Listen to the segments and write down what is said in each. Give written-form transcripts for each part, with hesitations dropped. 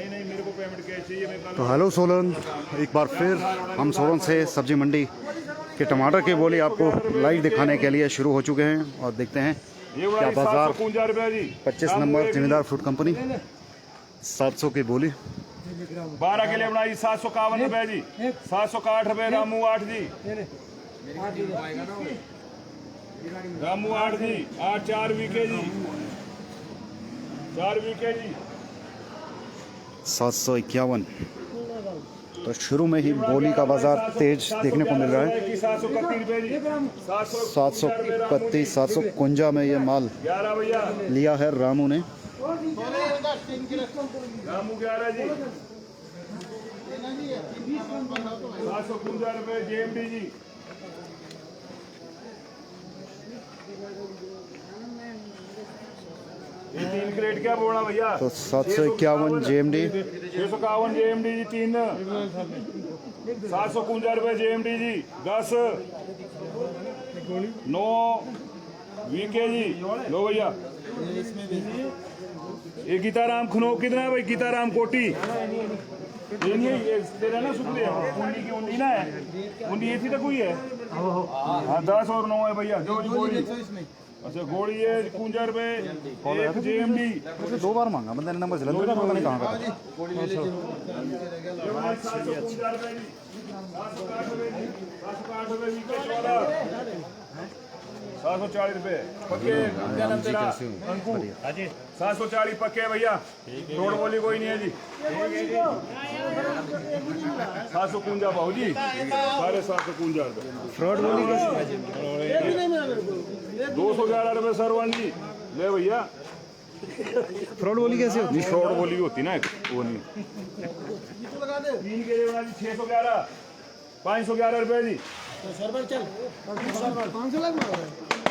नहीं मेरे को पेमेंट कैश चाहिए। तो हेलो सोलन, एक बार फिर हम सोलन से सब्जी मंडी के टमाटर की बोली आपको लाइव दिखाने के लिए शुरू हो चुके हैं और देखते हैं क्या बाजार 25 नंबर जिम्मेदार फ्रूट कंपनी 700 की बोली 12 के लिए बनाई 751 रुपए जी, 761 रुपए रामू 8 जी, रामू 8 जी, 8 4 वीके जी, 4 वीके जी 751। तो शुरू में ही बोली का बाजार तेज देखने को मिल रहा है। 731 रुपए जी, 731 751 में ये माल 11 भैया लिया है रामू ने। रामू 11 जी, 751 रुपए जेएमडी जी, ये 3 क्रेट क्या बोला भैया। तो 751 जेएमडी, 651 जेएमडी जी 3, 751 रुपए जेएमडी जी 10, 9 वीके जी लो भैया। ये गीताराम खनो कितना है भाई? गीताराम कोटी ये नहीं है, ये तेरा ना शुक्रिया उंडी की उंडी ना है, उंडी ये थी तो कोई है। हाँ 10 और 9 है भैया जो गोली। अच्छा गोली है 51 रुपए एक जेएमडी। दो बार मांगा बंदे ने नंबर चला, पता नहीं कहाँ का। 740 रुपए पक्के। क्या नाम तेरा? अंकु। 740 पक्के भैया, रोड बोली कोई नहीं है जी। 751 बाबू जी, साढ़े 751 रुपए फ्रॉड बोली 211 रुपए सरवन जी ले भैया। फ्रॉड बोली कैसे होती नहीं फ्रॉड बोली भी होती ना वो नहीं। 3 के लिए बना जी 611, 511 रुपए जी,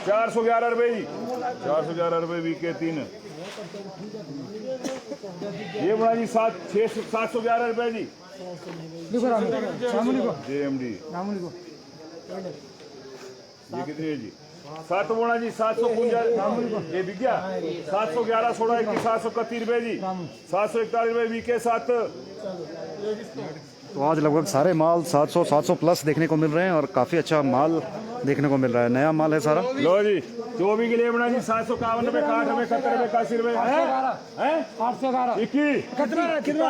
411 रुपए जी, 411 रुपए वीके 3। ये बना जी 711 रुपए जी जेएमडी। ये कितनी है जी? 7 बोना जी 751 ये बिक गया। 711 16 21 731 रुपए जी, 741 रुपए वीके 7। तो आज लगभग सारे माल 700 700 प्लस देखने को मिल रहे हैं और काफ़ी अच्छा माल देखने को मिल रहा है। नया माल है सारा। लो जी 24 के लिए बना जी 751 रुपए, 60 रुपए, 71 रुपए, 81 रुपए, 811 21 कितना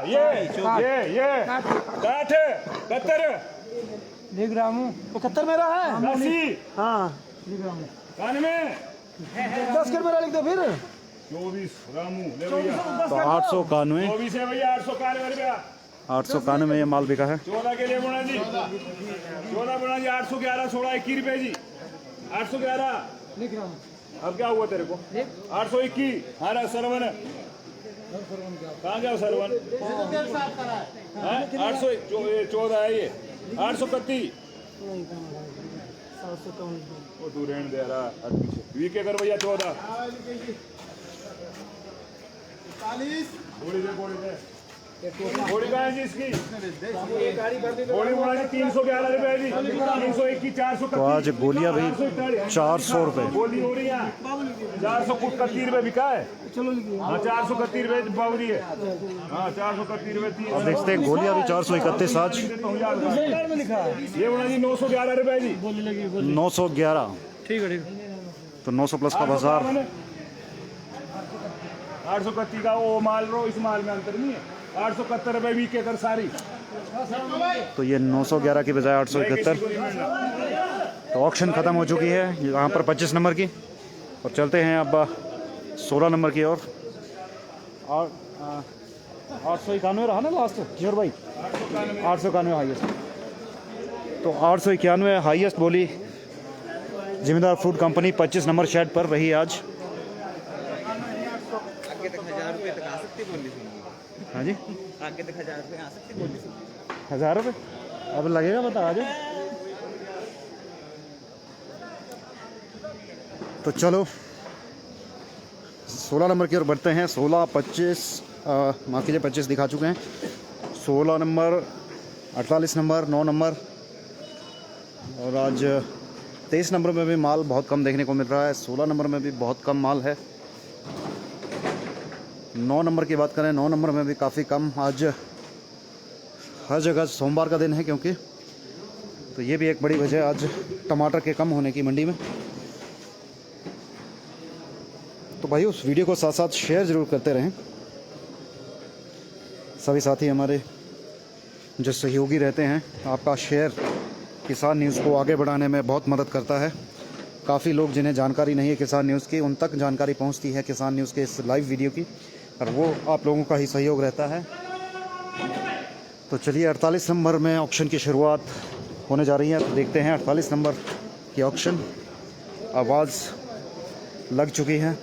ये 60 71 देख रामू 71 मेरा है 80 हाँ 92 10 कर मेरा लिख दो फिर 24 रामू ले भैया। तो 891 24 है भैया 891 रुपया, 891 में ये माल बिका है। 14 के लिए बना जी 14 बना जी 811 16 21 रुपए जी, 811। लिख रामू अब क्या हुआ तेरे को? 821 हरा सरवन कहाँ गया सरवन? 814 है ये 831 वो तू रहने दे रहा वीके कर भैया 14 घोड़ी कहाँ है जी इसकी? घोड़ी बोला जी 311 रुपए जी, 321 431। तो आज गोलियां भी 400 रुपए। बोली हो रही है 431 रुपए बिका है। हाँ 431 रुपए बावरी है। हाँ 431 रुपए। अब देखते हैं गोलियां भी 431 आज। ये बोला जी 911 रुपए जी, 911। ठीक है तो 900 प्लस का बाजार। 831 का वो माल रो, इस माल में अंतर नहीं है। 871 रुपए वीके कर सारी। तो ये 911 की बजाय 871। तो ऑक्शन ख़त्म हो चुकी है यहाँ पर 25 नंबर की और चलते हैं अब 16 नंबर की ओर। और 891 रहा ना लास्ट किशोर भाई? 891 हाईएस्ट। तो 891 हाईएस्ट बोली जिम्मेदार फ्रूट कंपनी 25 नंबर शेड पर रही आज। आगे तक 1000 रुपये तक आ सकती बोली। हाँ जी आगे तक 1000 रुपये आ सकती बोली। 1000 रुपये अब लगेगा, बता आज। तो चलो 16 नंबर की ओर बढ़ते हैं। 16 25 माफ़ कीजिए 25 दिखा चुके हैं। 16 नंबर 48 नंबर 9 नंबर और आज 23 नंबर में भी माल बहुत कम देखने को मिल रहा है। 16 नंबर में भी बहुत कम माल है। 9 नंबर की बात करें, 9 नंबर में भी काफ़ी कम। आज हर जगह सोमवार का दिन है क्योंकि, तो ये भी एक बड़ी वजह आज टमाटर के कम होने की मंडी में। तो भाई उस वीडियो को साथ साथ शेयर ज़रूर करते रहें। सभी साथी हमारे जो सहयोगी रहते हैं, आपका शेयर किसान न्यूज़ को आगे बढ़ाने में बहुत मदद करता है। काफ़ी लोग जिन्हें जानकारी नहीं है किसान न्यूज़ की, उन तक जानकारी पहुंचती है किसान न्यूज़ के इस लाइव वीडियो की, और वो आप लोगों का ही सहयोग रहता है। तो चलिए 48 नंबर में ऑक्शन की शुरुआत होने जा रही है। तो देखते हैं 48 नंबर की ऑक्शन। आवाज़ लग चुकी है,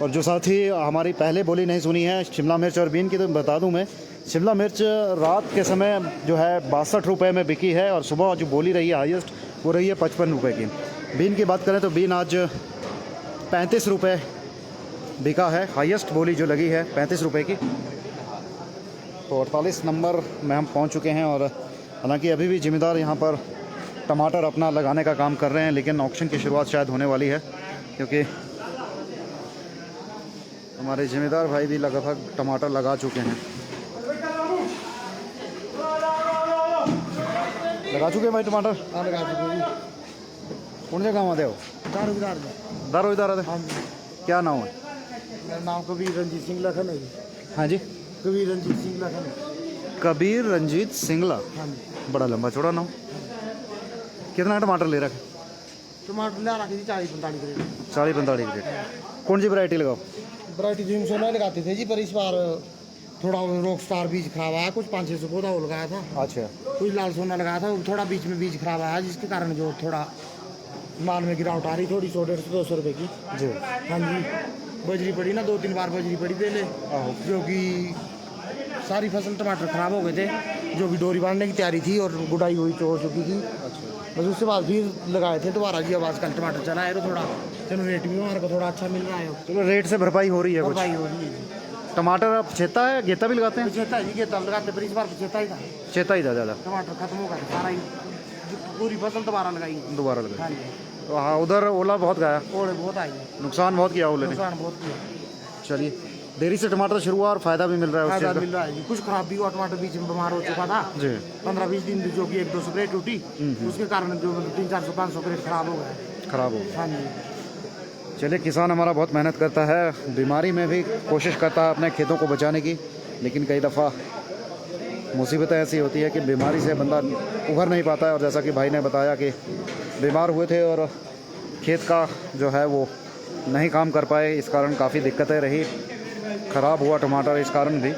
और जो साथी हमारी पहले बोली नहीं सुनी है शिमला मिर्च और बीन की, तो बता दूं मैं, शिमला मिर्च रात के समय जो है 62 रुपये में बिकी है, और सुबह जो बोली रही है हाईएस्ट वो रही है 55 रुपये की। बीन की बात करें तो बीन आज 35 रुपये बिका है, हाईएस्ट बोली जो लगी है 35 रुपये की। तो 48 नंबर में हम पहुंच चुके हैं, और हालांकि अभी भी ज़िम्मेदार यहाँ पर टमाटर अपना लगाने का काम कर रहे हैं, लेकिन ऑक्शन की शुरुआत शायद होने वाली है क्योंकि हमारे ज़िम्मेदार भाई भी लगभग टमाटर लगा चुके हैं। लगा चुके हैं भाई टमाटर? हाँ लगा चुके जी। कौन से गाँव आते हो? दारो इधर आते। क्या नाम है? मेरा नाम कबीर रंजीत सिंह लखन है जी। हाँ जी, कबीर रंजीत सिंह लखन। कबीर रंजीत सिंगला। हाँ जी। बड़ा लंबा चौड़ा नाम। कितना टमाटर ले रखे? टमाटर ले रखे जी 40-45 रेट। 40-45 रेट। कौन सी वैरायटी लगाओ? वैरायटी जिम सोना लगाते थे जी, पर इस बार थोड़ा रॉक स्टार बीज खराब आया, कुछ 500 पौधा वो लगाया था। अच्छा, कुछ लाल सोना लगाया था, थोड़ा बीच में बीज खराब आया, जिसके कारण जो थोड़ा माल में गिरावट आ रही, थोड़ी 100-150-200 रुपये की। जी। हाँ जी, बजरी पड़ी ना, 2-3 बार बजरी पड़ी पहले, जो कि सारी फसल टमाटर खराब हो गए थे, जो भी डोरी बांधने की तैयारी थी और गुडाई हुई हो चुकी थी। बस उसके बाद फिर लगाए थे दोबारा जी। आवाज़ कल टमाटर चला है तो थोड़ा चलो रेट भी हमारे को थोड़ा अच्छा मिल रहा है। चलो रेट से भरपाई हो रही है कुछ। भरपाई हो रही है जी। टमाटर अब चेता है, गेता भी लगाते हैं? चेता जी, गेता लगाते, पर इस बार चेता ही था, चेता ही था ज़्यादा। टमाटर खत्म हो गया था सारा ही, पूरी फसल दोबारा लगाई। दोबारा लगा। हाँ जी, तो हाँ, उधर ओला बहुत गया, ओले बहुत आई, नुकसान बहुत किया ओले ने। नुकसान बहुत किया। चलिए, देरी से टमाटर शुरू हुआ और फ़ायदा भी मिल रहा है उस फायदा चीज़ मिल रहा है जी। कुछ खराब भी हुआ, टमाटर बीच में बीमार हो चुका था जी। 15-20 दिन जो कि 1-2 स्प्रे टूटी, उसके कारण जो 300-400-500 क्रेट खराब हो गए। खराब हो गया। हाँ जी। चलिए, किसान हमारा बहुत मेहनत करता है, बीमारी में भी कोशिश करता है अपने खेतों को बचाने की, लेकिन कई दफ़ा मुसीबतें ऐसी होती है कि बीमारी से बंदा उभर नहीं पाता है। और जैसा कि भाई ने बताया कि बीमार हुए थे और खेत का जो है वो नहीं काम कर पाए, इस कारण काफ़ी दिक्कतें रही, ख़राब हुआ टमाटर इस कारण भी।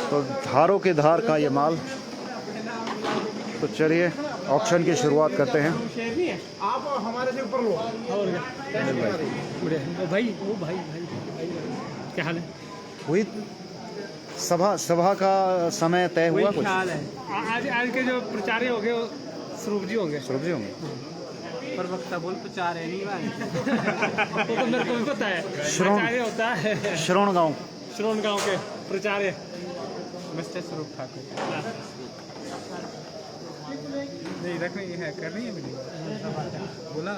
तो धारों के धार का ये माल। तो चलिए ऑक्शन की शुरुआत करते हैं। आप हमारे से ऊपर लो। और भाई वो भाई क्या हाल है? हुई सभा का समय तय हुआ कुछ? हाल है आज के जो प्रचारी हो गए वो स्वरूप जी होंगे। स्वरूप जी होंगे। पर वक्ता बोल प्रचार है नहीं वो तो मेरे को भी पता है, प्रचार्य होता है श्रवण गाँव के प्रचार्य मिस्टर स्वरूप ठाकुर। नहीं रखनी है, करनी है वीडियो। बोला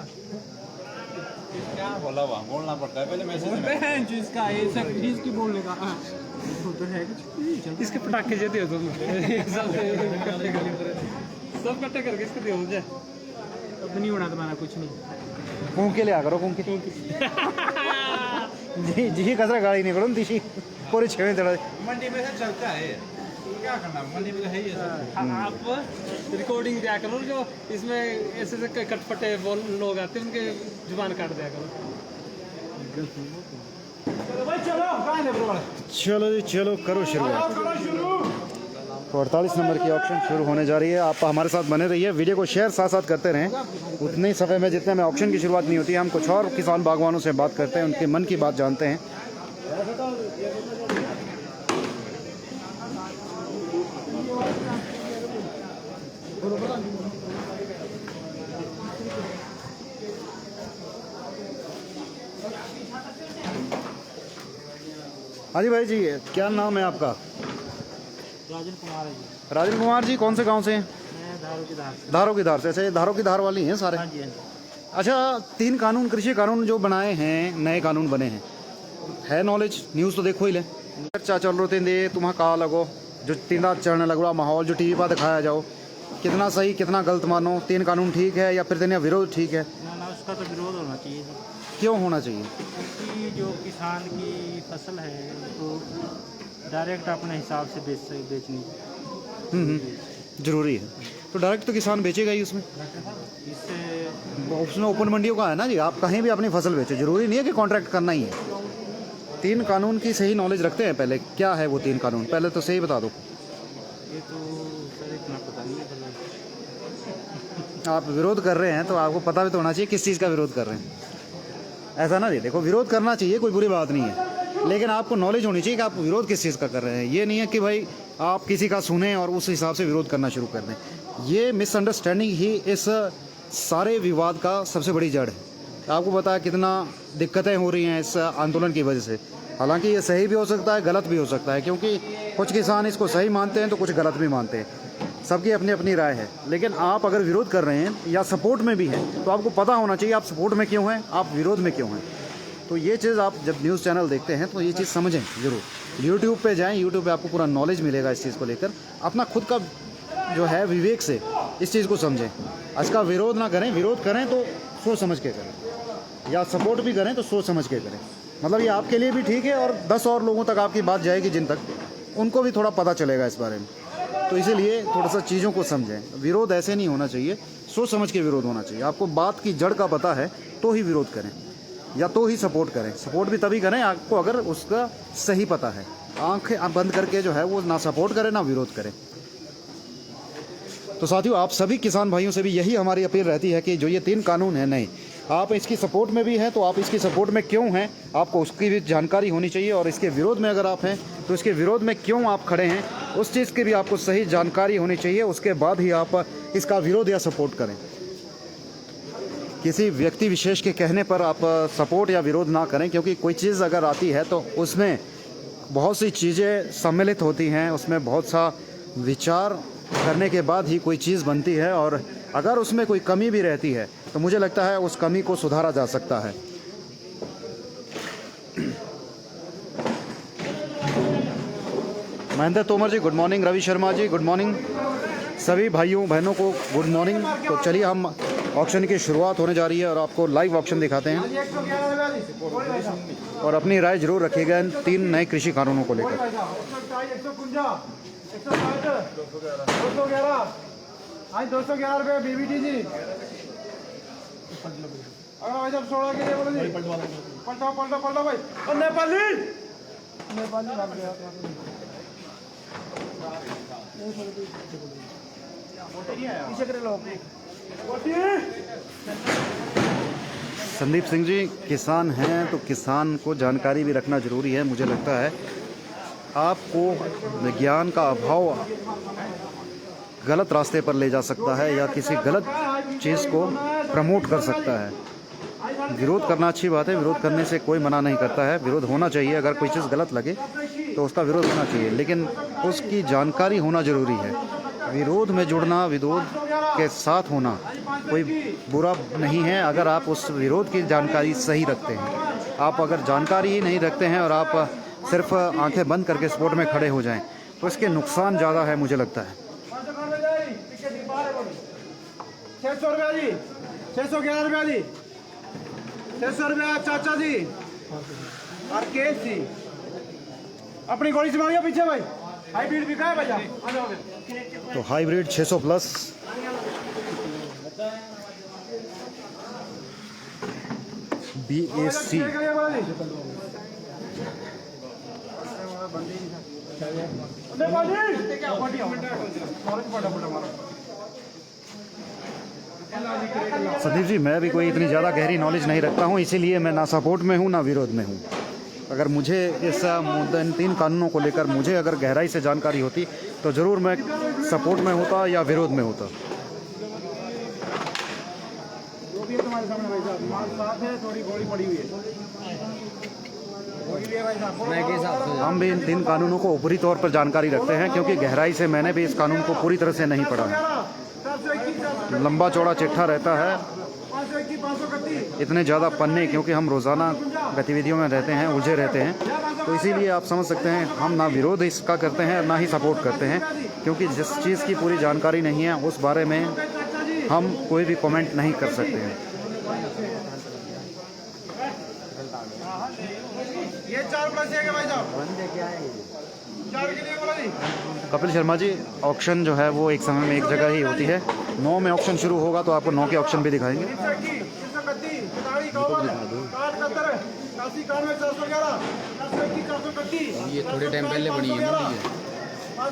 क्या बोला वहाँ, बोलना पड़ता है पहले मैसेज में जिसका ऐसा की बोलने का तो है कुछ। इसके पटाखे जो दे दो सब इकट्ठे करके इसको दे मुझे। अब नहीं होना तुम्हारा कुछ नहीं। कूं के लिया करो, कूं के जी जी कसरा गाड़ी नहीं करो दिशी पूरी छेवे चढ़ा। मंडी में से चलता है, क्या करना, मंडी में तो है ही है। आप रिकॉर्डिंग दिया करो, जो इसमें ऐसे कटपटे लोग आते हैं उनके जुबान काट दिया करो। चलो जी चलो, करो शुरुआत। तो 48 नंबर की ऑक्शन शुरू होने जा रही है। आप हमारे साथ बने रहिए, वीडियो को शेयर साथ साथ करते रहें। उतने ही समय में जितने में ऑक्शन की शुरुआत नहीं होती है, हम कुछ और किसान बागवानों से बात करते हैं, उनके मन की बात जानते हैं। हाँ जी भाई जी, क्या नाम है आपका? राजन कुमार है जी। राजन कुमार जी, कौन से गांव से हैं? मैं धारों की धार से। धारों की धार से। ऐसे धारों की धार वाली हैं सारे? हाँ जी। अच्छा, 3 कानून, कृषि कानून जो बनाए हैं, नए कानून बने हैं, है नॉलेज? न्यूज़ तो देखो ही ले, चर्चा चल रहे थे तुम्हें कहा लगो जो 3 रात चढ़ने लग रहा माहौल जो टीवी पर दिखाया जाओ, कितना सही कितना गलत मानो? 3 कानून ठीक है या फिर तेरा विरोध ठीक है? ना उसका तो विरोध होना चाहिए, क्यों होना चाहिए? क्योंकि जो किसान की फसल है तो डायरेक्ट अपने हिसाब से बेचनी जरूरी है, तो डायरेक्ट तो किसान बेचेगा ही उसमें। इससे उसमें ओपन मंडियों का है ना जी, आप कहीं भी अपनी फसल बेचो, जरूरी नहीं है कि कॉन्ट्रैक्ट करना ही है। 3 कानून की सही नॉलेज रखते हैं पहले, क्या है वो 3 कानून, पहले तो सही बता दो। ये तो सर इतना पता नहीं है। आप विरोध कर रहे हैं तो आपको पता भी तो होना चाहिए किस चीज़ का विरोध कर रहे हैं। ऐसा ना जी, देखो विरोध करना चाहिए, कोई बुरी बात नहीं है, लेकिन आपको नॉलेज होनी चाहिए कि आप विरोध किस चीज़ का कर रहे हैं। ये नहीं है कि भाई आप किसी का सुने और उस हिसाब से विरोध करना शुरू कर दें। ये मिसअंडरस्टैंडिंग ही इस सारे विवाद का सबसे बड़ी जड़ है। आपको पता है कितना दिक्कतें हो रही हैं इस आंदोलन की वजह से। हालांकि ये सही भी हो सकता है, गलत भी हो सकता है, क्योंकि कुछ किसान इसको सही मानते हैं तो कुछ गलत भी मानते हैं, सबकी अपनी अपनी राय है। लेकिन आप अगर विरोध कर रहे हैं या सपोर्ट में भी हैं तो आपको पता होना चाहिए आप सपोर्ट में क्यों हैं, आप विरोध में क्यों हैं। तो ये चीज़ आप जब न्यूज़ चैनल देखते हैं तो ये चीज़ समझें ज़रूर। यूट्यूब पे जाएं, यूट्यूब पे आपको पूरा नॉलेज मिलेगा इस चीज़ को लेकर। अपना खुद का जो है विवेक से इस चीज़ को समझें। इसका विरोध ना करें, विरोध करें तो सोच समझ के करें, या सपोर्ट भी करें तो सोच समझ के करें। मतलब ये आपके लिए भी ठीक है और 10 और लोगों तक आपकी बात जाएगी जिन तक, उनको भी थोड़ा पता चलेगा इस बारे में। तो इसीलिए थोड़ा सा चीज़ों को समझें। विरोध ऐसे नहीं होना चाहिए, सोच समझ के विरोध होना चाहिए। आपको बात की जड़ का पता है तो ही विरोध करें, या तो ही सपोर्ट करें। सपोर्ट भी तभी करें आपको अगर उसका सही पता है। आंखें बंद करके जो है वो ना सपोर्ट करें ना विरोध करें। तो साथियों, आप सभी किसान भाइयों से भी यही हमारी अपील रहती है कि जो ये 3 कानून हैं नए, आप इसकी सपोर्ट में भी हैं तो आप इसकी सपोर्ट में क्यों हैं, आपको उसकी भी जानकारी होनी चाहिए। और इसके विरोध में अगर आप हैं तो इसके विरोध में क्यों आप खड़े हैं, उस चीज़ की भी आपको सही जानकारी होनी चाहिए। उसके बाद ही आप इसका विरोध या सपोर्ट करें। किसी व्यक्ति विशेष के कहने पर आप सपोर्ट या विरोध ना करें, क्योंकि कोई चीज़ अगर आती है तो उसमें बहुत सी चीज़ें सम्मिलित होती हैं, उसमें बहुत सा विचार करने के बाद ही कोई चीज़ बनती है। और अगर उसमें कोई कमी भी रहती है तो मुझे लगता है उस कमी को सुधारा जा सकता है। महेंद्र तोमर जी good morning, Ravi Sharma ji good morning, सभी भाइयों बहनों को गुड मॉर्निंग। तो चलिए हम ऑक्शन की शुरुआत होने जा रही है और आपको लाइव ऑक्शन दिखाते हैं। और अपनी राय जरूर रखिएगा इन 3 नए कृषि कानूनों को लेकर। 211 रुपये बीबीटी जी। अगर भाई साहब 16 के लिए बोलो जी। पलटो पलटो पलटो भाई। और नेपाली नेपाली लग गया। संदीप सिंह जी किसान हैं तो किसान को जानकारी भी रखना ज़रूरी है। मुझे लगता है आपको विज्ञान का अभाव गलत रास्ते पर ले जा सकता है या किसी गलत चीज़ को प्रमोट कर सकता है। विरोध करना अच्छी बात है, विरोध करने से कोई मना नहीं करता है, विरोध होना चाहिए। अगर कोई चीज़ गलत लगे तो उसका विरोध होना चाहिए, लेकिन उसकी जानकारी होना ज़रूरी है। विरोध में जुड़ना, विरोध के साथ होना कोई बुरा नहीं है अगर आप उस विरोध की जानकारी सही रखते हैं। आप अगर जानकारी ही नहीं रखते हैं और आप सिर्फ आंखें बंद करके सपोर्ट में खड़े हो जाएं तो इसके नुकसान ज़्यादा है मुझे लगता है। 600 रुपया जी, 611 रुपया जी, 600 रुपया चाचा जी और केस जी। अपनी गोली से मारिए पीछे भाई। हाईब्रिड बिका है भैया। तो hybrid 600 plus, BAC Sandeep ji, मैं भी कोई इतनी ज़्यादा गहरी नॉलेज नहीं रखता हूँ, इसीलिए मैं ना सपोर्ट में हूँ ना विरोध में हूँ। अगर मुझे इस इन 3 कानूनों को लेकर मुझे अगर गहराई से जानकारी होती तो ज़रूर मैं सपोर्ट में होता या विरोध में होता। तुम्हारे सामने भाई साहब माल साफ है, थोड़ी गोली पड़ी हुई है। हम भी इन 3 कानूनों को ऊपरी तौर पर जानकारी रखते हैं, क्योंकि गहराई से मैंने भी इस कानून को पूरी तरह से नहीं पढ़ा है। लंबा चौड़ा चिट्ठा रहता है। 521, 500 इतने ज़्यादा पन्ने, क्योंकि हम रोज़ाना गतिविधियों में रहते हैं, उलझे रहते हैं, तो इसीलिए आप समझ सकते हैं हम ना विरोध इसका करते हैं ना ही सपोर्ट करते हैं, क्योंकि जिस चीज़ की पूरी जानकारी नहीं है उस बारे में हम कोई भी कमेंट नहीं कर सकते हैं। ये 4 प्लस है भाई साहब, 4 के लिए बोला जी। कपिल शर्मा जी, ऑक्शन जो है वो एक समय में एक जगह ही होती है। 9 में ऑक्शन शुरू होगा तो आपको 9 के ऑक्शन भी दिखाएंगे। ये थोड़े टाइम पहले बनी है ना ये।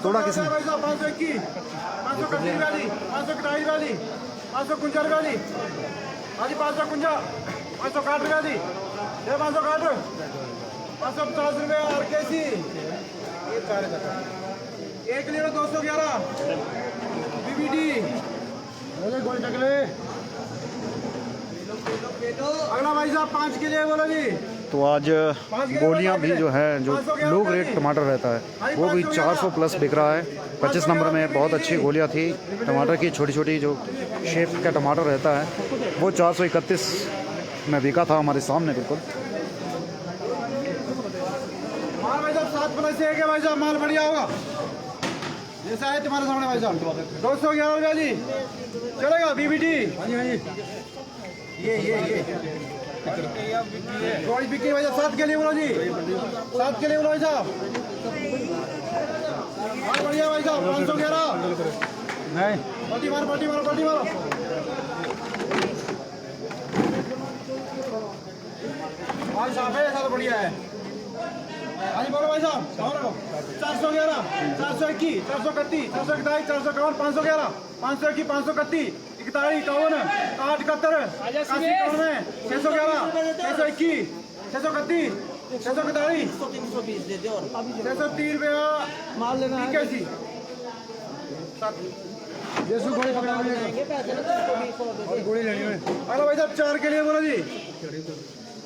थोड़ा किसने 521, 531 वाली, 541 वाली, 549 वाली, हाँ जी 551, 561 वाली, 561, 550 रुपये RKC, एक लीटर 211 BBD, गोल टकले। अगला भाई साहब 5 के लिए बोलो जी। तो आज गोलियां भी जो है, जो लो ग्रेड टमाटर रहता है वो भी 400 प्लस बिक रहा है। 25 नंबर में बहुत अच्छी गोलियां थी टमाटर की, छोटी छोटी जो शेप का टमाटर रहता है वो 431 में बिका था हमारे सामने बिल्कुल। माल भाई साहब 7 प्लस है भाई साहब, माल बढ़िया होगा जैसा है तुम्हारे सामने भाई साहब। 211 रुपया जी, चलेगा BBD। हाँ जी हाँ जी, ये थोड़ी बिक्री भाई साहब। 7 के लिए बोलो जी, 7 के लिए बोलो भाई साहब, माल बढ़िया भाई साहब। 511 नहीं, पट्टी मारो पट्टी मारो पट्टी मारो। भाई साहब है, सारा बढ़िया है। हाँ जी बोलो भाई साहब, 411, 421, 431, 441, 451, 511, 521, 531, 41, 51, 71, 91, 611, 621, 631, 641, 603 रुपया माल लेना है। कैसी गोली लेनी है। अरे भाई साहब 4 के लिए बोलो जी,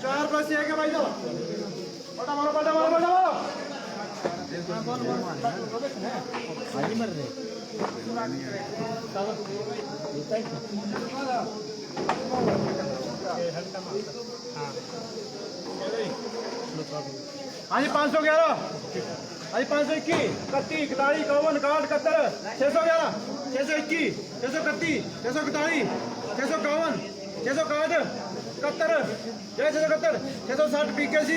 4 प्लस 1 है भाई साहब। बटा मारो बटा मारो बटा मारो। हाँ जी 511, हाँ जी 521, 31, 41, 51, 71, 611, 621, 631, 641, 651, 661, 71, 671, 660 PKC।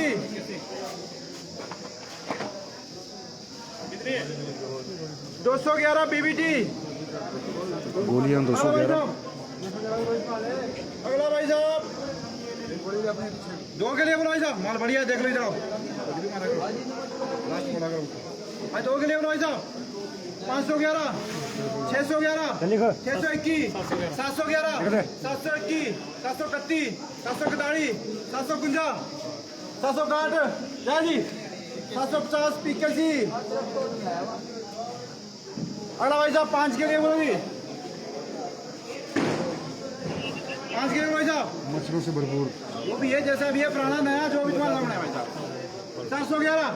211 BBD, गोलियां 211। अगला भाई साहब 2 के लिए बोलो भाई साहब, माल बढ़िया देख लो जाओ। भाई 2 के लिए बोलो भाई साहब। 511, 611, 621, 711, 721, 731, 741, 751, 760 जय जी, 750 PKC। अगला भाई साहब 5 के लिए बोलो जी, 5 के लिए भाई साहब। मछलियों से भरपूर वो भी है जैसा भी है, पुराना नया जो भी तुम्हारा सामने है भाई साहब। 411,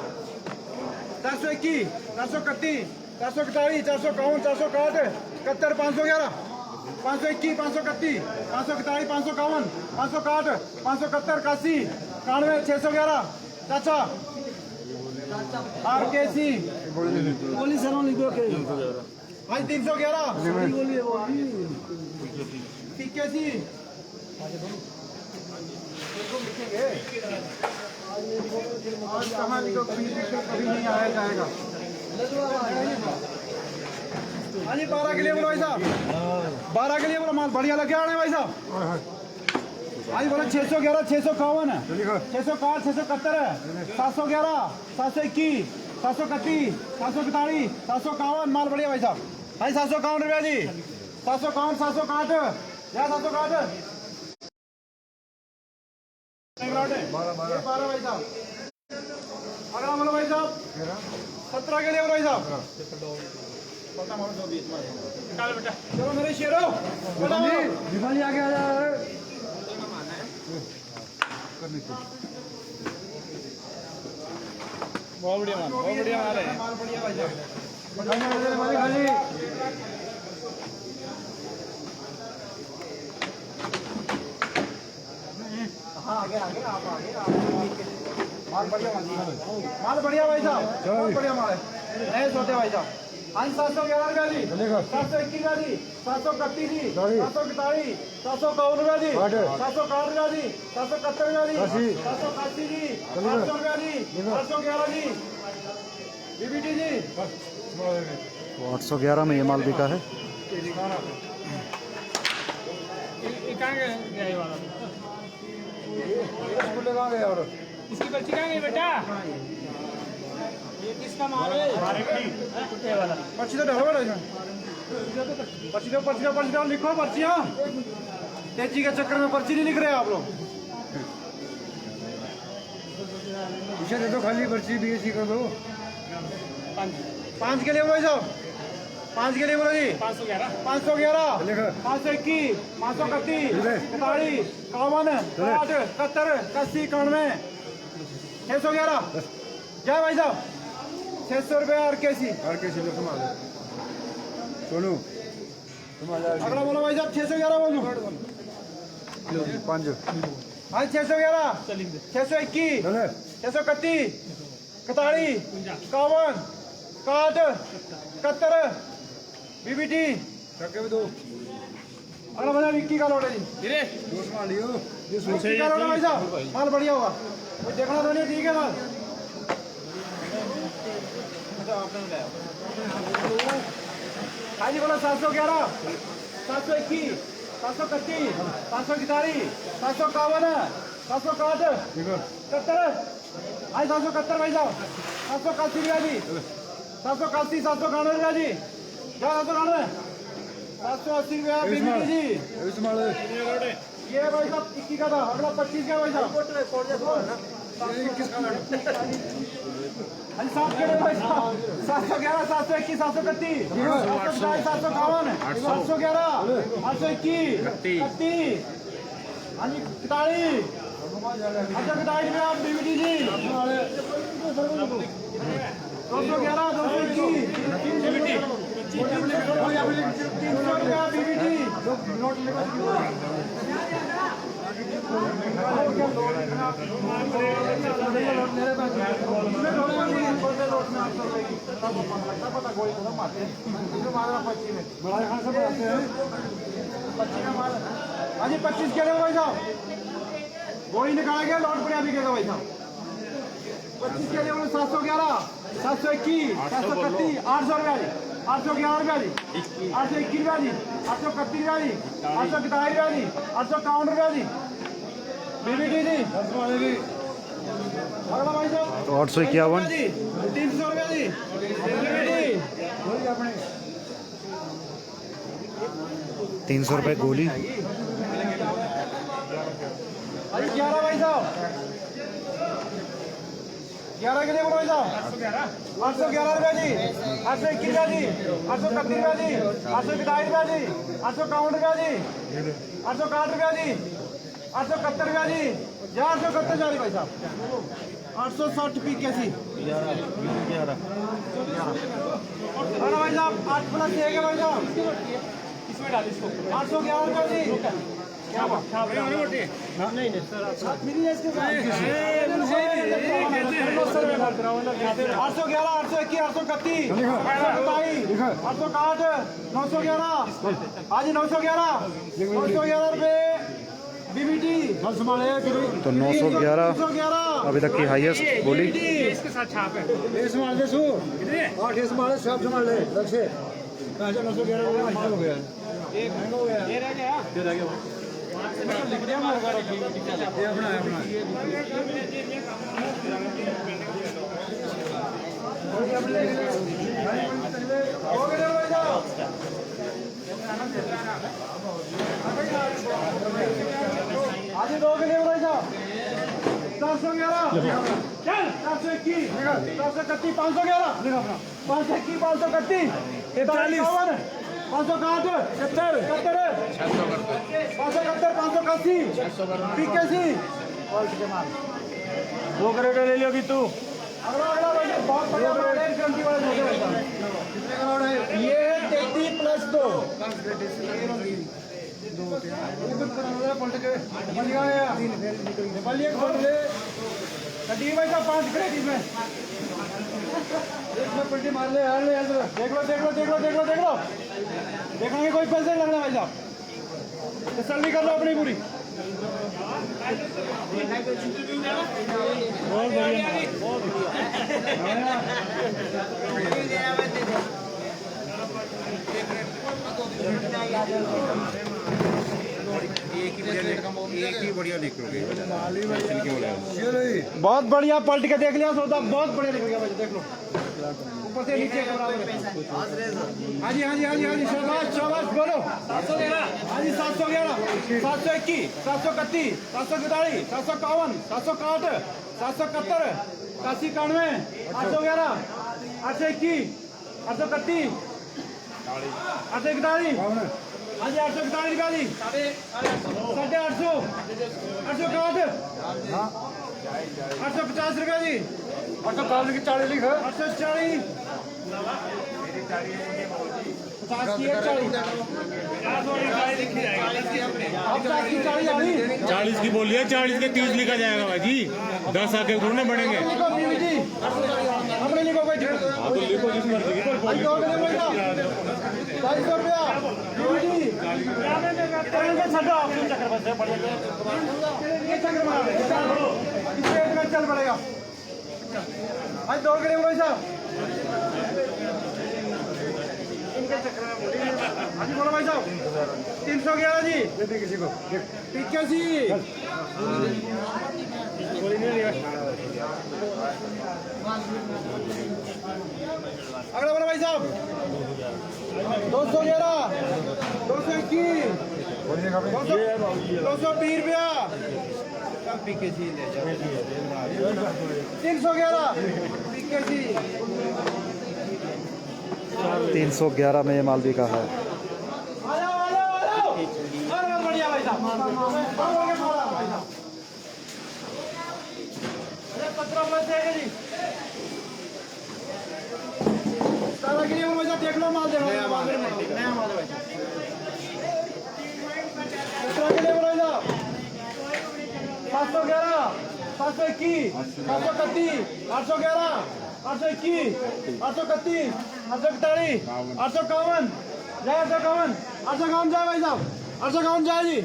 421, 431, 441, 451, 461, 71, 511, 521, 531, 541, 551, 561, 571, 81, 91, 611 चाचा RKC। बोली सर भाई 311 PKC। आज कहाँ तो कभी नहीं आया जाएगा। हाँ जी 12 के लिए बोलो भाई साहब, 12 के लिए बोलो, माल बढ़िया लग गया भाई साहब। हाँ जी बोलो 611, 651, 661, 671, 711, 721, 731, 741, 751, माल बढ़िया भाई साहब। हाँ 751 रुपया जी, 751, 761 या 761। 12 भाई साहब। अगला बोलो भाई साहब 17 के लिए बोलो भाई साहब। चलो मेरे शेरो दिवाली आगे आ जाए। बहुत बढ़िया माल है। माल बढ़िया भाई साहब। माल बढ़िया भाई साहब, बहुत बढ़िया माल है, नए सोते भाई साहब। हाँ 711 रुपया जी, 721 रुपया जी, 731 जी, 741, 751 रुपया जी, 761 रुपया जी, 771 रुपया जी, 781 जी, 800 रुपया जी, 811 जी, बीबीटी जी। तो 811 में ये माल बिका है। कहाँ गया ये वाला? इसकी बच्ची कहाँ गई बेटा? ये किसका माल है? पर्ची तो डालो बेटा इसमें, पर्ची दो लिखो पर्चियाँ। तेजी के चक्कर में पर्ची नहीं लिख रहे आप लोग। दे दो खाली पर्ची बीएससी कर दो। 5 के लिए भाई साहब, 5 के लिए बोलो जी। 511, 521, 531, 41, 51, 60, 70, 80, 91, 611। जय भाई साहब, 600 रुपये आरकेसी सोनू। अगला बोलो भाई साहब, 611 बोलो। 5 हाँ 611, 621, 631, 41, 51, 61, 71, बीबीटी। अगला भाई 21 का लौट है जी। का लौट है भाई साहब, माल बढ़िया होगा, कोई देखना तो नहीं, ठीक है माल। हाँ जी बोलो 711, 721, 731, 541, 751, 761, 70, हाँ 771 भाई साहब, 781 रुपया जी, 781, 791 रुपया जी, 791, 780 रुपया बीबीटी जी। ये भाई साहब 21 का था, अगला 25 का भाई साहब। अरे 7 के लिए भाई साहब, 711, 721, 731, 727, 751, 811, 821, 31, हाँ जी 41, अच्छा 41 में आप बीबीटी जी। 211, 221, 300 रुपया बीबीटी। हाँ जी 25 के लिए भाई साहब, गोली निकाला गया, लौट बढ़िया बिकेगा भाई साहब। 25 के लिए बोले 711, 721, 731, 800 रुपया जी, 811 रुपया जी, 821 रुपया जी, 831 रुपया जी, 841 रुपया जी, 851 रुपया जी, बीबीटी जी। अगला भाई साहब तो 851, 300 रुपया जी, बीबीटी। 300 रुपये गोली। अरे 11 भाई साहब, 11 के लिए बोलो भाई साहब, 811 रुपया जी, 821 रुपया जी, 831 रुपया जी, 842 रुपया जी, 851 रुपया जी, 861 रुपया जी, 871 रुपया जी, 871 जा रही भाई साहब, 860 पी कैसी। अरे भाई साहब 8 प्लस 1 है भाई साहब, इसमें डाल इसको 811 रुपया जी। क्या बात नहीं सर, 811, 821, 831, 861, 911, आज 911, 911 रुपये बीबीटी। तो 911 अभी तक की हाईएस्ट गोली। इसके साथ छाप है। ये रह गया। लिख दिया मैं अपना आज 2 के लिए भाई साहब 411, 421, 431, 511, 521, 531, 41, 561, 70, 571, 581, 81। 2 करेट ले लियो कि तू। अगला भाई बहुत बढ़िया माल है, 20 वाला छोटे भाई साहब। ये 33 प्लस 2, भाई साहब 5 क्रेट इसमें पलटी मार ले यार देख लो देखोगे कोई पैसे नहीं लगना भाई साहब तसल्ली कर लो अपनी पूरी बहुत बहुत बढ़िया पलट के देख लिया सौदा बहुत बढ़िया निकल गया भाई देख लो ऊपर से नीचे हाँ जी शाबाश बोलो 711 हाँ जी 711 721 731 742 751 761 771 81 811 821 831 841 हाँ जी 841 निकाली 850 861 850 रुपया जी 840 की 40 लिखा 840 50 की 40 की बोलिए 40 के 30 लिखा जाएगा भाई जी 10 आके घूमने बढ़ेंगे हमने लिखो भाई हाँ तो लिखो जिस मर्जी की 250 रुपया चल पड़ेगा आज 2 करेंगे भाई साहब हाँ जी बोलो भाई साहब 311 जी किसी को 81 अगला बोलो भाई साहब 211 221 220 रुपया 311 311 में ये माल बिका है। बढ़िया भाई साहब 17 के लिए भाई साहब देख लो माल देखो नया माल है भाई 17 के लिए भाई साहब 711 721 731 811 821 831 841 851 जाए 851 851 जाए भाई साहब 851 जाए जी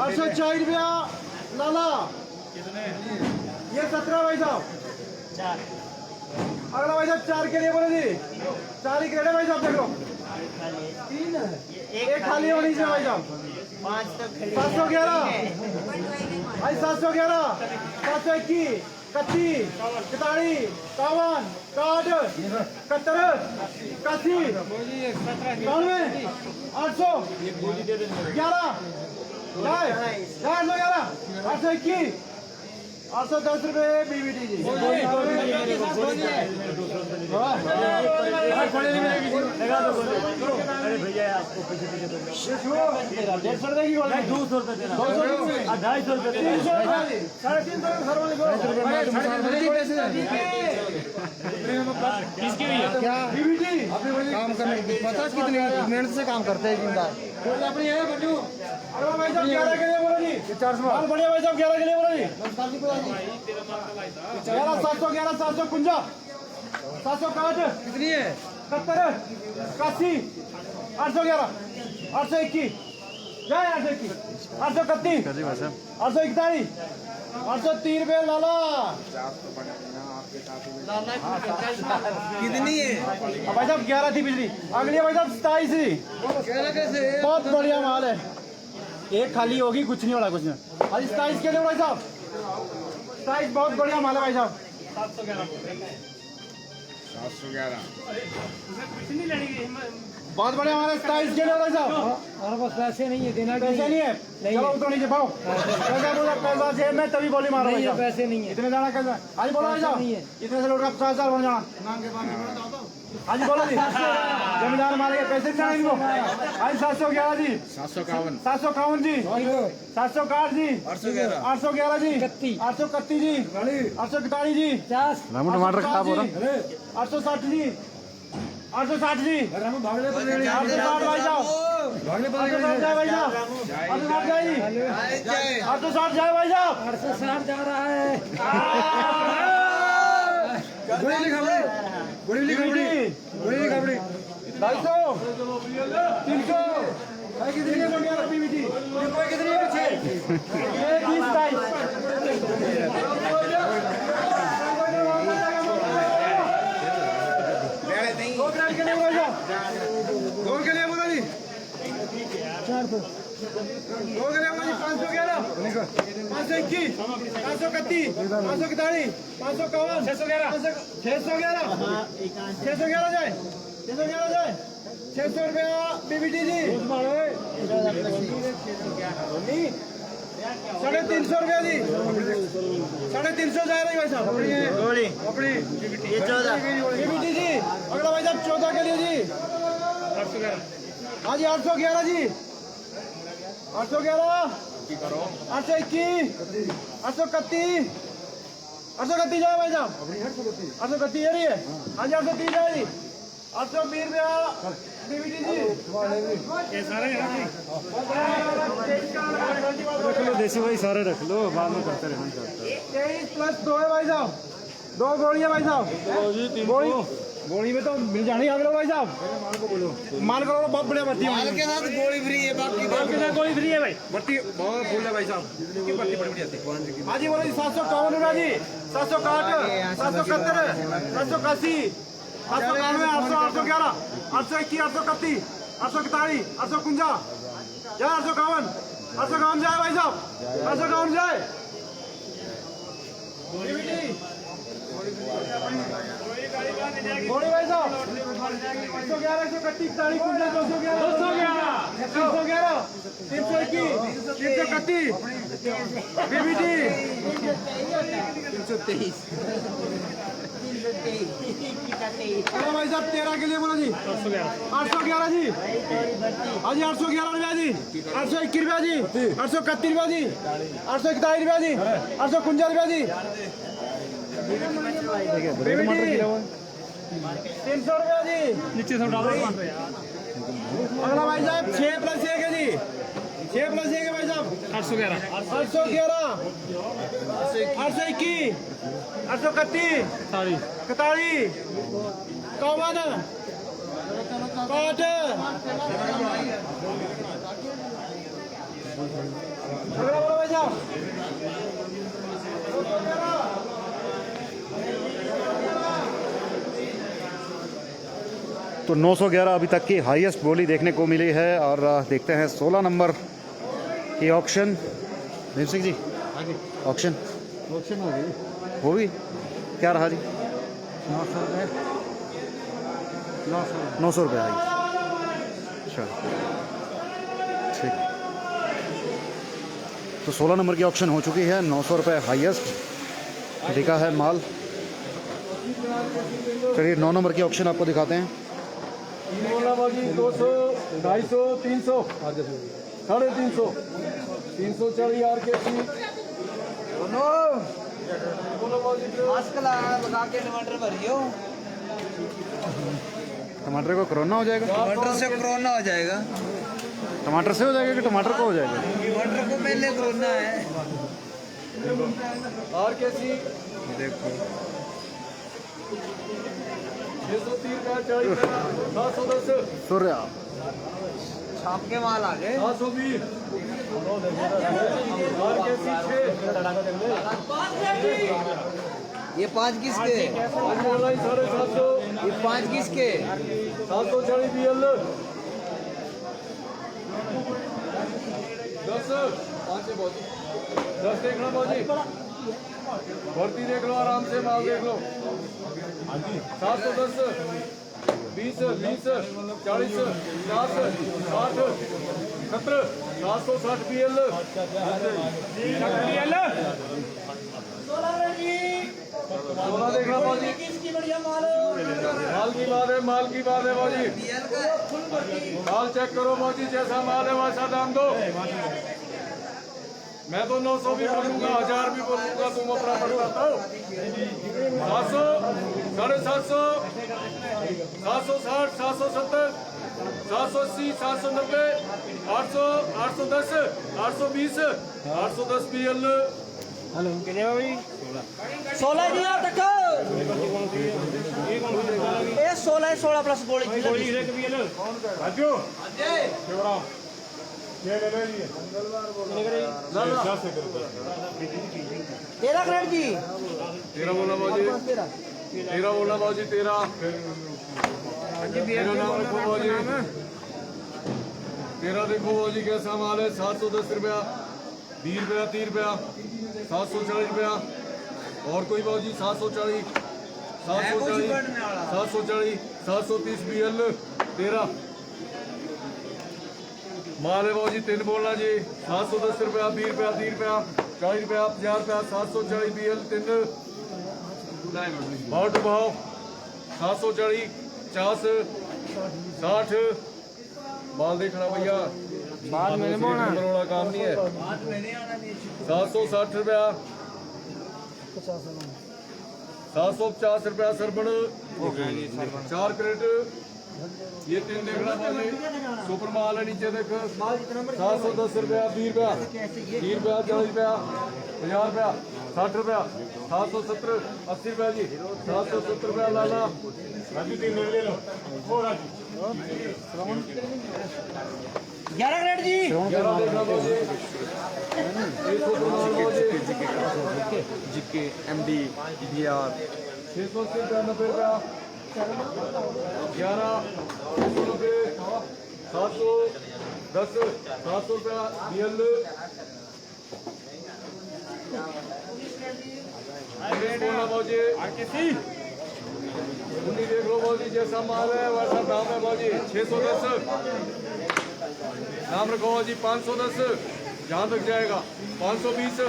840 रुपया लाला ये 17 भाई साहब अगला भाई साहब 4 के लिए बोले जी 4 ही क्रेट है भाई साहब देख लो 3 एक खाली होनी चाहिए भाई साहब 711 भाई 711 721 31 41 51 61 71 81 92 800 11 821 810 रुपये बीबीटी जी अरे भैया आपको पैसे दीजिए 150 देगी 200 रुपये 250 रुपये 300 किसकी हुई है क्या बीबीटी काम करने पता कितनी मेहनत से काम करते हैं जिंदा अपनी है बंधु अरे भाई साहब 11 के लिए बोलो जी 400 माल बढ़िया भाई साहब 11 के लिए बोलो जी 711 751 761 कितनी है 70 81 811 821 जाए 821 831 841 830 रुपये लाला कितनी है भाई साहब 11 थी पिछली अगली भाई साहब 27 थी बहुत बढ़िया माल है एक खाली होगी कुछ नहीं होगा कुछ नहीं अभी 27 के लिए भाई साहब 27 बहुत बढ़िया माल है भाई साहब 711 बहुत बढ़िया माल है 27 के लिए भाई साहब हमारे पास पैसे नहीं है देना पैसे नहीं है चलो तो नीचे पाओ पैसा जेब में तभी बोली मारो भाई साहब पैसे नहीं है इतने जाना कैसे आज बोलो भाई साहब इतने से लोग 50,000 बन जाना आज बोलो जी जमींदार मारेंगे पैसे नहीं जाएंगे आज 711 जी 751 जी 761 जी 811 जी 831 जी 841 जी टमाटर खराब हो रहा 860 जी 860 जी 860 भाई साहब भाई साहब 860 जाए 860 जाए भाई साहब 860 जा रहा है। बड़ी लिखा 250 300 कितनी है बढ़िया पीवीटी कितनी है पीछे 20 22 दो के लिए बोला जी 400 दो के लिए बोला जी 511 521 531 541 551 611 जाए 600 रुपया बीबीटी जी 350 रुपया जी 350 जाए भाई साहब अपनी बीबीटी जी अगला भाई साहब 14 के लिए जी हाँ जी 811 जी 811 821 831 831 जाए भाई साहब 831 ये रही है हाँ जी 830 जाए जी 820 रुपया बीबीटी जी रख लो देसी भाई, सारे रख लो, बाद में करते रहना चाहते 23+2 है भाई साहब 2 गोलियां भाई साहब गोली में तो मिल जानी अगले भाई साहब माल करो बहुत बढ़िया भर्ती माल के साथ गोली फ्री है बाकी गोली फ्री है भाई भर्ती बहुत फुल है भाई साहब की भर्ती बड़ी बढ़िया थी हाँ जी बोलो जी 751 रुपया जी 761 771 781 791 811 821 831 841 851 या 851 851 जाए भाई साहब 851 जाए गोली भाई साहब 111 131 40 कुंडल 211 321 331 बीबीटी 323 भाई साहब 13 के लिए बोलो जी 811 जी हाँ जी 811 रुपया जी 821 रुपया जी 831 रुपया जी 841 रुपया जी 851 रुपया जी 300 रुपया जी नीचे सब डालो अगला भाई साहब 6+1 है जी 6+1 है भाई साहब 811 821 831 41 51 अगला बोलो भाई साहब तो 911 अभी तक की हाईएस्ट बोली देखने को मिली है। और देखते हैं 16 नंबर की ऑक्शन। भीम सिंह जी ऑक्शन हो गई क्या रहा जी 900 रुपये आई। अच्छा ठीक, तो 16 नंबर की ऑक्शन हो चुकी है। 900 रुपये हाईएस्ट बिका है माल। चलिए 9 नंबर की ऑक्शन आपको दिखाते हैं। 200 250 300 350 340 यार के टमाटर को कोरोना हो जाएगा? टमाटर से कोरोना हो जाएगा। टमाटर से हो जाएगा कि टमाटर को हो जाएगा? टमाटर को पहले कोरोना है। और कैसी देखो 630 का 40 710 सूर्या छाप के माल आ गए। 720 और कैसी 6 ये 5 किसके? ये 5 किसके? 740 BL 10 देखना बाजी भर्ती देख लो, आराम से माल देख लो। 710 20 20 40 50 60 70 760 BL 16 देखना बाजी। माल की बात है, माल की बात है बाजी। माल चेक करो बाजी, जैसा माल है वैसा दाम दो। मैं तो 900 भी बोलूंगा, 1000 भी बोलूंगा, तुम अपना बताता हो। 700, 750, 760, 770, 780, 790, 800, 810, 820, 810 BL। 16 दिया तक ये 16 प्लस गोली राजू ये ले लो जी तेरा ग्रेड जी 13 बोला बाबूजी, 13 बोला बाबूजी, 13 मेरा नाम रखो बाबूजी। 13 देखो बाबूजी कैसा माल है। 710 रुपया, 20 रुपया, 30 रुपया, 740 रुपया। और कोई बाबूजी 740, 740, 740, 730 BL। 13 माल है बाबूजी, 3 बोलना जी। 710 रुपया, 20 रुपया, 30 रुपया, 40 रुपया, 50 रुपया, 740 BL। 3 भाव टू भाव 740, 50, 60 माल देखना भैया, बाद मैंने बोला वाला काम नहीं है। 760 रुपया, 750 रुपया सरबण, 4 क्रेट। ये 3 देखना बाजी, सुपर माल है नीचे देख। 710 रुपया, 20 रुपया, 30 रुपया, 40 रुपया, 50 रुपया, 60 रुपया, 770, 80 रुपया जी, 770 रुपया लाना। राजू 3 ले लो वो राजू 11 ग्रेड जी 11 देखना बाजी, जीके एमडी बीआर 690 रुपया, 11, 690, 710, 700 रुपया BL। बाजी 19 देख लो बाजी, जैसा माल है वैसा दाम है बाजी। 610 नाम रखो बाजी। 510 जहाँ तक जाएगा। 520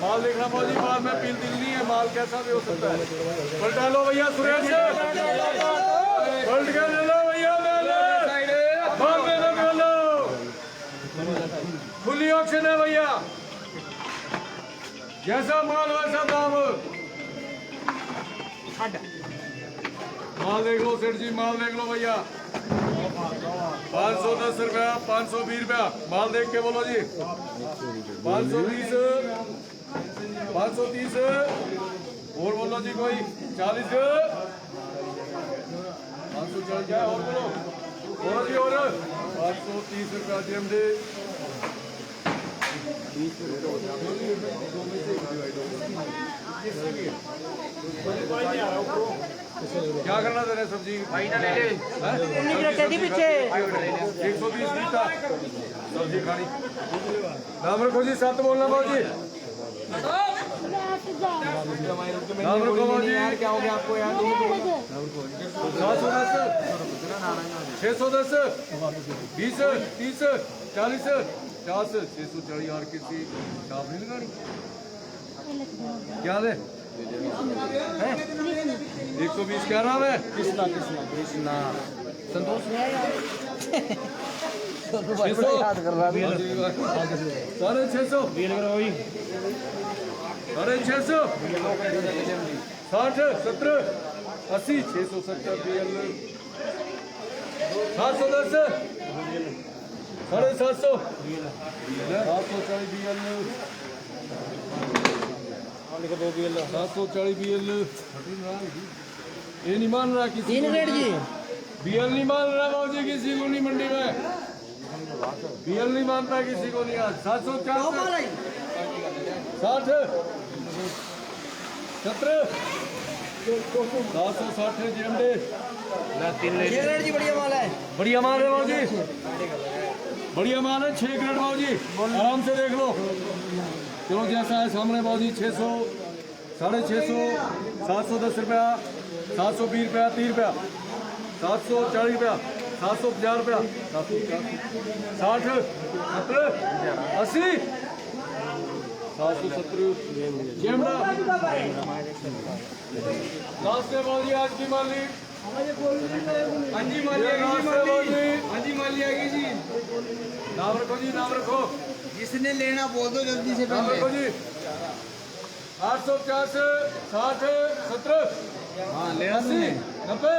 माल देखना बाजी, माल में पील दिल नहीं है, माल कैसा भी हो सकता है। पलटा लो भैया सुरेश, पलट के ले लो भैया, ले लो माल ले लो, ले लो। खुली ऑक्शन है भैया, जैसा माल वैसा दाम। माल देख लो सेठ जी, माल देख लो भैया। 510 रुपया, 520 रुपया माल देख के बोलो जी। 520, 530 और बोलो जी कोई 40, 540 क्या और बोलो जी। और 530 रुपया GMD। क्या करना तेरे सब्जी पीछे 120 बीता सब्जी खानी। नाम रखो जी, 7 बोलना भाव जी। नाम रखो भाव जी। क्या हो गया आपको यार? 710, 610, 20, 30, 40, 50, 640 यार किसी छाप नहीं लगानी। क्या है 120 क्या नाम है? कृष्णा संतोष याद कर रहा 650, 650, 60, 70, 80, 670 BL। 710, 750, 740 BL। 740 BL। ये नहीं मान रहा किसी 3 ग्रेड जी BL नहीं मान रहा बाबू जी, किसी को नहीं मंडी में BL नहीं मानता किसी को नहीं। आज 740, 60, 70, 760 GMD। 6 ग्रेड जी बढ़िया माल है। बढ़िया माल है बाबू जी, बढ़िया माल है। 6 ग्रेड बाबू जी, आराम से देख लो। चलो जैसा है सामने बाबू जी। 600, 650, 710 रुपया, 720 रुपया, 30 रुपया, 740 रुपया, 750 रुपया, 750, 60, 70, 80, 770 जेमड़ा। लास्ट में बाबू जी आज की माली। हाँ जी माली, हाँ जी माली, हाँ जी माली आएगी जी। नाम रखो जी, नाम रखो। जिसने लेना बोल दो जल्दी से हाँ, देखो जी 850 60 70 हाँ लेना 80 90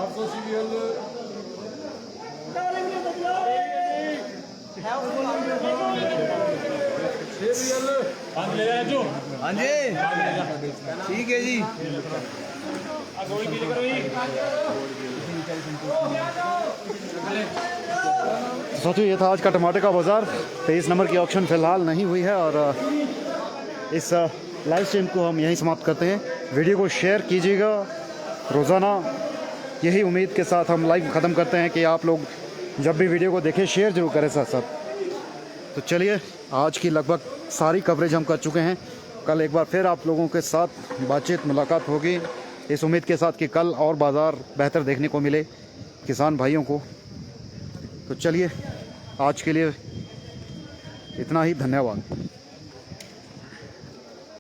800 सीरियल हाँ जी ठीक है जी साथियों ये था आज का टमाटर का बाज़ार। 23 नंबर की ऑक्शन फ़िलहाल नहीं हुई है और इस लाइव स्ट्रीम को हम यहीं समाप्त करते हैं। वीडियो को शेयर कीजिएगा रोज़ाना, यही उम्मीद के साथ हम लाइव ख़त्म करते हैं कि आप लोग जब भी वीडियो को देखें शेयर ज़रूर करें साथ साथ। तो चलिए आज की लगभग सारी कवरेज हम कर चुके हैं। कल एक बार फिर आप लोगों के साथ बातचीत मुलाकात होगी इस उम्मीद के साथ कि कल और बाज़ार बेहतर देखने को मिले किसान भाइयों को। तो चलिए आज के लिए इतना ही, धन्यवाद।